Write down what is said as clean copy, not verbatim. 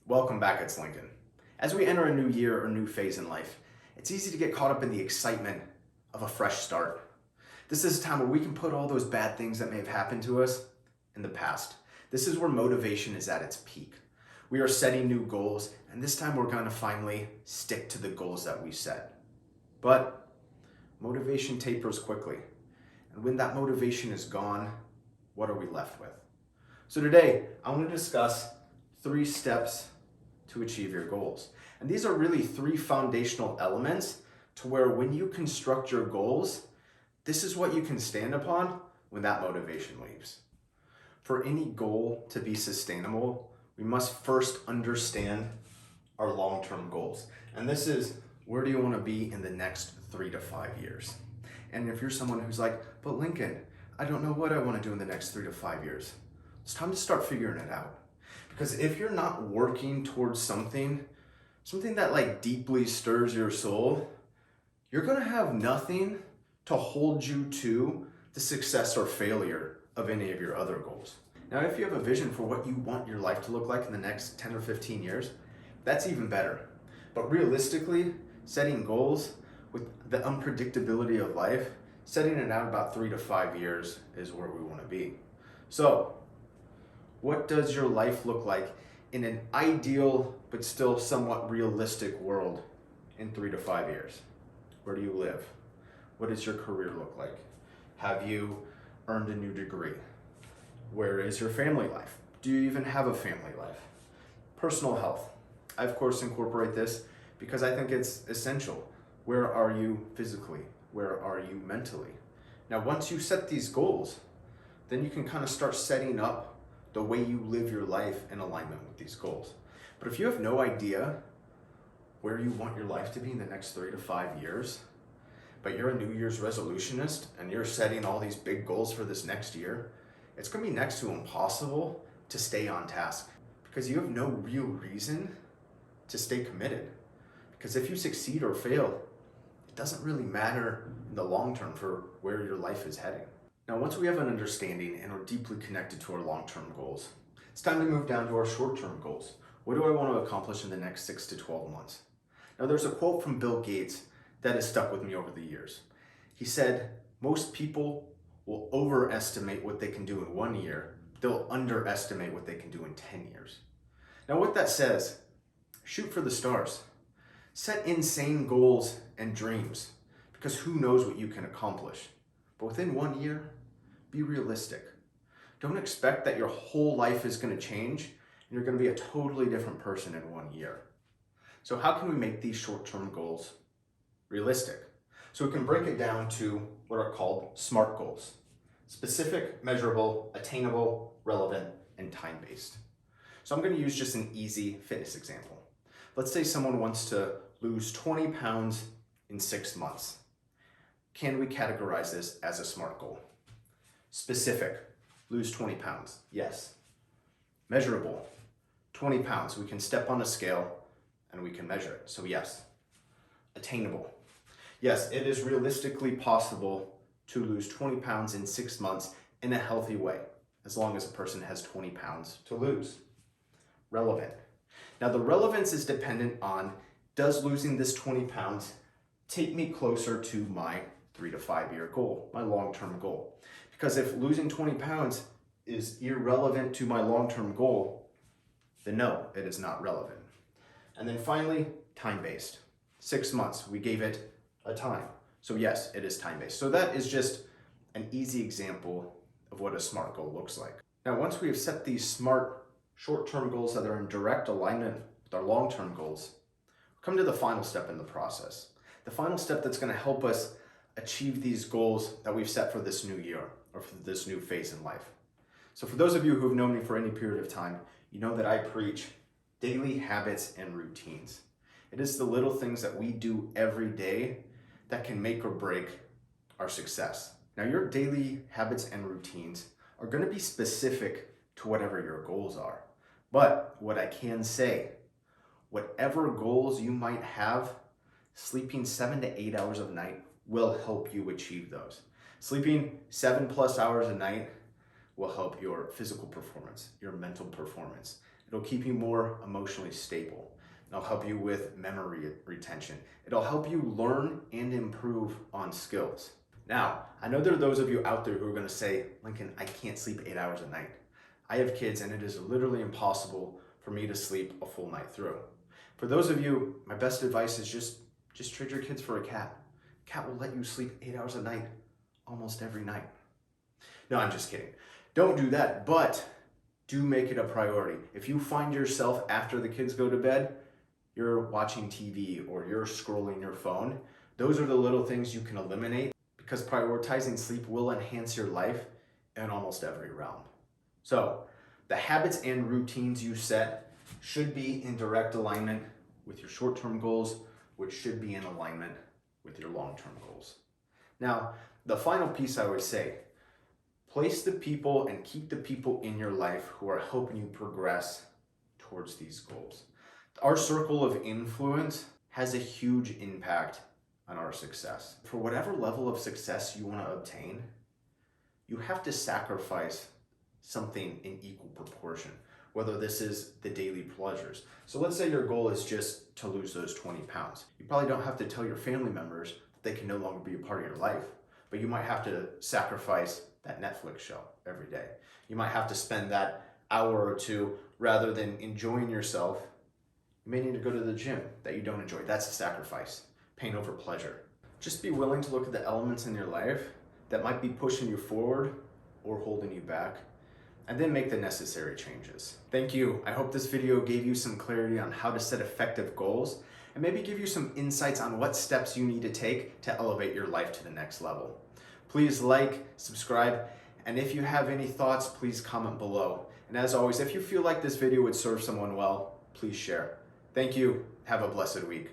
Welcome back, it's Lincoln. As we enter a new year or new phase in life, it's easy to get caught up in the excitement of a fresh start. This is a time where we can put all those bad things that may have happened to us in the past. This is where motivation is at its peak. We are setting new goals, and this time we're going to finally stick to the goals that we set. But motivation tapers quickly, and when that motivation is gone, what are we left with? So today, I want to discuss 3 steps to achieve your goals. And these are really 3 foundational elements to where when you construct your goals, this is what you can stand upon when that motivation leaves. For any goal to be sustainable, we must first understand our long-term goals. And this is, where do you want to be in the next 3 to 5 years? And if you're someone who's like, but Lincoln, I don't know what I want to do in the next 3 to 5 years, it's time to start figuring it out. Because if you're not working towards something that deeply stirs your soul, you're gonna have nothing to hold you to the success or failure of any of your other goals. Now, if you have a vision for what you want your life to look like in the next 10 or 15 years, that's even better. But realistically, setting goals with the unpredictability of life, setting it out about 3 to 5 years is where we wanna be. So, what does your life look like in an ideal but still somewhat realistic world in 3 to 5 years? Where do you live? What does your career look like? Have you earned a new degree? Where is your family life? Do you even have a family life? Personal health. I, of course, incorporate this because I think it's essential. Where are you physically? Where are you mentally? Now, once you set these goals, then you can kind of start setting up the way you live your life in alignment with these goals. But if you have no idea where you want your life to be in the next 3 to 5 years, but you're a New Year's resolutionist and you're setting all these big goals for this next year, it's going to be next to impossible to stay on task because you have no real reason to stay committed. Because if you succeed or fail, it doesn't really matter in the long term for where your life is heading. Now, once we have an understanding and are deeply connected to our long-term goals, it's time to move down to our short-term goals. What do I want to accomplish in the next 6 to 12 months? Now, there's a quote from Bill Gates that has stuck with me over the years. He said, most people will overestimate what they can do in 1 year. They'll underestimate what they can do in 10 years. Now, what that says, shoot for the stars. Set insane goals and dreams because who knows what you can accomplish. But within 1 year, be realistic. Don't expect that your whole life is going to change and you're going to be a totally different person in 1 year. So how can we make these short-term goals realistic? So we can break it down to what are called SMART goals. Specific, measurable, attainable, relevant, and time-based. So I'm going to use just an easy fitness example. Let's say someone wants to lose 20 pounds in 6 months. Can we categorize this as a SMART goal? Specific, lose 20 pounds, yes. Measurable, 20 pounds, we can step on a scale and we can measure it, so yes. Attainable, yes, it is realistically possible to lose 20 pounds in 6 months in a healthy way, as long as a person has 20 pounds to lose. Relevant, now the relevance is dependent on, does losing this 20 pounds take me closer to my 3 to 5 year goal, my long-term goal? Because if losing 20 pounds is irrelevant to my long-term goal, then no, it is not relevant. And then finally, time-based. 6 months, we gave it a time. So yes, it is time-based. So that is just an easy example of what a SMART goal looks like. Now, once we have set these SMART short-term goals that are in direct alignment with our long-term goals, we'll come to the final step in the process. The final step that's going to help us achieve these goals that we've set for this new year or for this new phase in life. So for those of you who have known me for any period of time, you know that I preach daily habits and routines. It is the little things that we do every day that can make or break our success. Now, your daily habits and routines are going to be specific to whatever your goals are. But what I can say, whatever goals you might have, sleeping 7 to 8 hours a night will help you achieve those. Sleeping 7+ hours a night will help your physical performance, your mental performance. It'll keep you more emotionally stable. It'll help you with memory retention. It'll help you learn and improve on skills. Now, I know there are those of you out there who are going to say, Lincoln, I can't sleep 8 hours a night. I have kids and it is literally impossible for me to sleep a full night through. For those of you, my best advice is just trade your kids for a cat. A cat will let you sleep 8 hours a night almost every night. No, I'm just kidding. Don't do that, but do make it a priority. If you find yourself after the kids go to bed, you're watching TV or you're scrolling your phone, those are the little things you can eliminate because prioritizing sleep will enhance your life in almost every realm. So, the habits and routines you set should be in direct alignment with your short-term goals, which should be in alignment with your long-term goals. Now, the final piece I would say, place the people and keep the people in your life who are helping you progress towards these goals. Our circle of influence has a huge impact on our success. For whatever level of success you want to obtain, you have to sacrifice something in equal proportion, whether this is the daily pleasures. So let's say your goal is just to lose those 20 pounds. You probably don't have to tell your family members that they can no longer be a part of your life, but you might have to sacrifice that Netflix show every day. You might have to spend that hour or two rather than enjoying yourself. You may need to go to the gym that you don't enjoy. That's a sacrifice. Pain over pleasure. Just be willing to look at the elements in your life that might be pushing you forward or holding you back, and then make the necessary changes. Thank you. I hope this video gave you some clarity on how to set effective goals and maybe give you some insights on what steps you need to take to elevate your life to the next level. Please like, subscribe, and if you have any thoughts, please comment below. And as always, if you feel like this video would serve someone well, please share. Thank you. Have a blessed week.